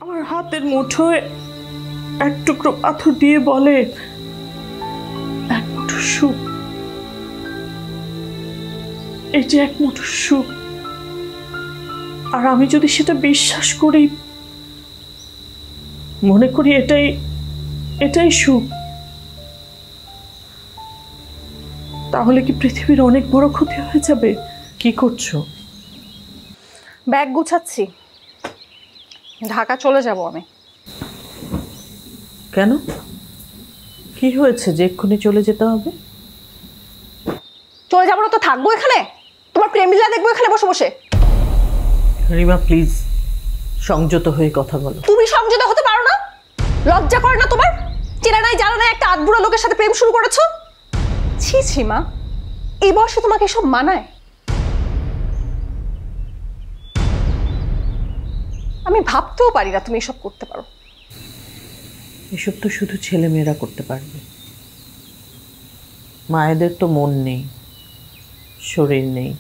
আমার হাতের মুঠোয় এক টুকরো পাথর দিয়ে বলে এক মুঠো সুখ। এই যে এক মুঠো সুখ, আর আমি যদি সেটা বিশ্বাস করি, মনে করি এটাই সুখ, তাহলে কি পৃথিবীর অনেক বড় ক্ষতি হয়ে যাবে? কি করছো? ব্যাগ গুছাচ্ছি, ঢাকা চলে যাব আমি। কেন, কি হয়েছে যে এক্ষুনি চলে যেতে হবে? চলে যাবো না তো থাকবো এখানে? তোমার প্রেম লীলা দেখবো এখানে বসে বসে? রিমা প্লিজ সংযত হয়ে কথা বলো। তুমি সংযত হতে পারো না? লজ্জা করে না তোমার? চেনা নাই জানা নাই একটা আধবুড়ো লোকের সাথে প্রেম শুরু করেছো। ছি ছি মা, এই বয়সে তোমাকে এসব মানায়? আমি ভাবতেও পারি না তুমি এসব করতে পারো। এসব তো শুধু ছেলে মেয়েরা করতে পারবে, মায়েদের তো মন নেই, শরীর নেই।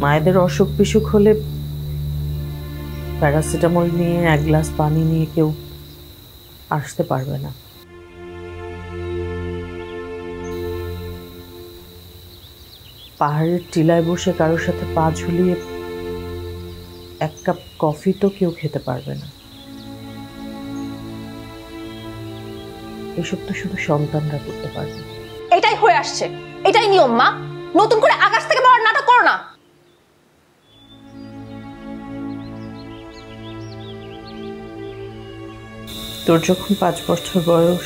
মায়েদের অসুখ বিসুখ হলে প্যারাসিটামল নিয়ে এক গ্লাস পানি নিয়ে কেউ আসতে পারবে না। পাহাড়ের টিলায় বসে কারোর সাথে পা ঝুলিয়ে এক কাপ কফি তো কেউ খেতে পারবে না। এসব তো শুধু সন্তানরা করতে পারবে। এটাই হয়ে আসছে, এটাই নিয়ম মা। নতুন করে আকাশ থেকে পড়ার নাটক করো না। তোর যখন 5 বছর বয়স,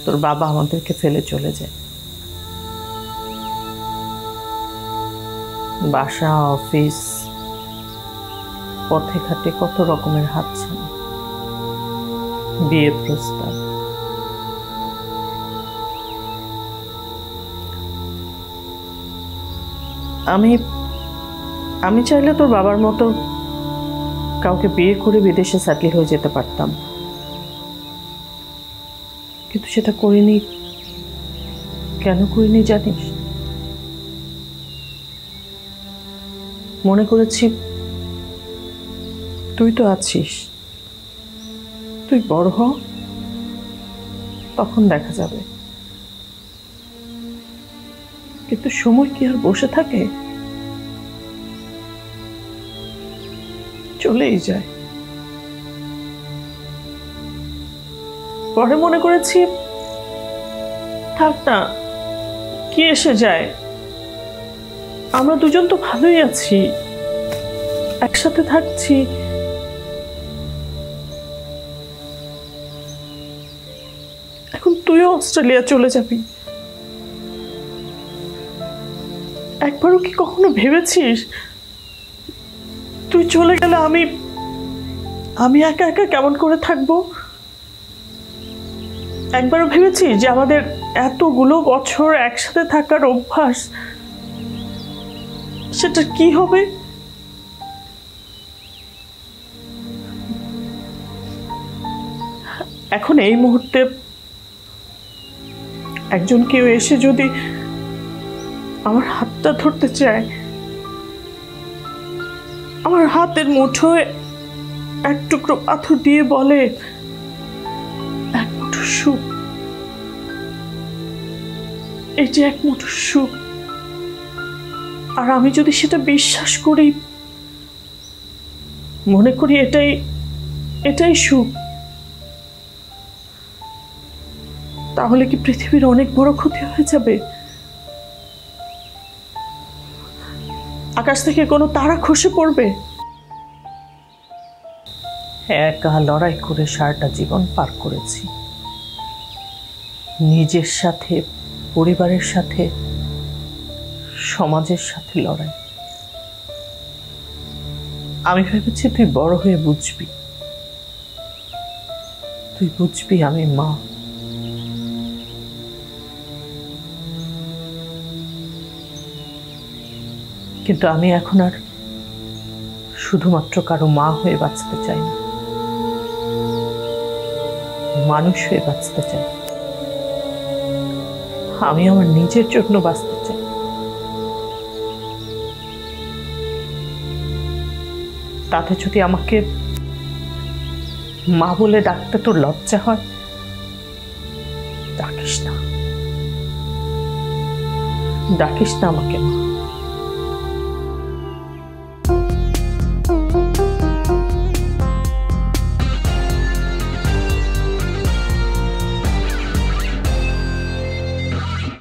তোর বাবা আমাদেরকে ফেলে চলে যায়। বাসা, অফিস, পথে ঘাটে কত রকমের হাতছানি, বিয়ে প্রস্তাব। আমি চাইলে তোর বাবার মতো কাউকে বিয়ে করে বিদেশে সেটেল হয়ে যেতে পারতাম, কিন্তু সেটা করিনি। কেন করিনি জানিস? মনে করেছি তুই তো আছিস, তুই বড় হ, তখন দেখা যাবে। কিন্তু সময় কি আর বসে থাকে? চলেই যায়। পরে মনে করেছি থাক না, কি এসে যায়, আমরা দুজন তো ভালোই আছি, একসাথে থাকছি। এখন তুইও অস্ট্রেলিয়া চলে যাবি, একবারও কি কখনো ভেবেছিস তুই চলে গেলে আমি একা একা কেমন করে থাকবো? একবারও ভেবেছিস যে আমাদের এতগুলো বছর একসাথে থাকার অভ্যাস, সেটা কি হবে? এখন এই মুহূর্তে একজন কেউ এসে যদি আমার হাতটা ধরতে চায়, আমার হাতের মুঠোয় এক টুকরো পাথর দিয়ে বলে এক মুঠো সুখ। এই যে এক মুঠো সুখ, আর আমি যদি সেটা বিশ্বাস করি, মনে করি এটাই সুখ, তাহলে কি পৃথিবীর অনেক বড় ক্ষতি হয়ে যাবে? আকাশ থেকে কোনো তারা খসে পড়বে? একা লড়াই করে সারাটা জীবন পার করেছি, নিজের সাথে, পরিবারের সাথে, সমাজের সাথে লড়াই। আমি ভেবেছি তুই বড় হয়ে বুঝবি, তুই বুঝবি আমি মা। কিন্তু আমি এখন আর শুধুমাত্র কারো মা হয়ে বাঁচতে চাই না, মানুষ হয়ে বাঁচতে চাই। আমি আমার নিজের জন্য বাঁচতে চাই। তাতে যদি আমাকে মা বলে ডাকতে তোর লজ্জা হয়, ডাকিস না, ডাকিস না আমাকে মা।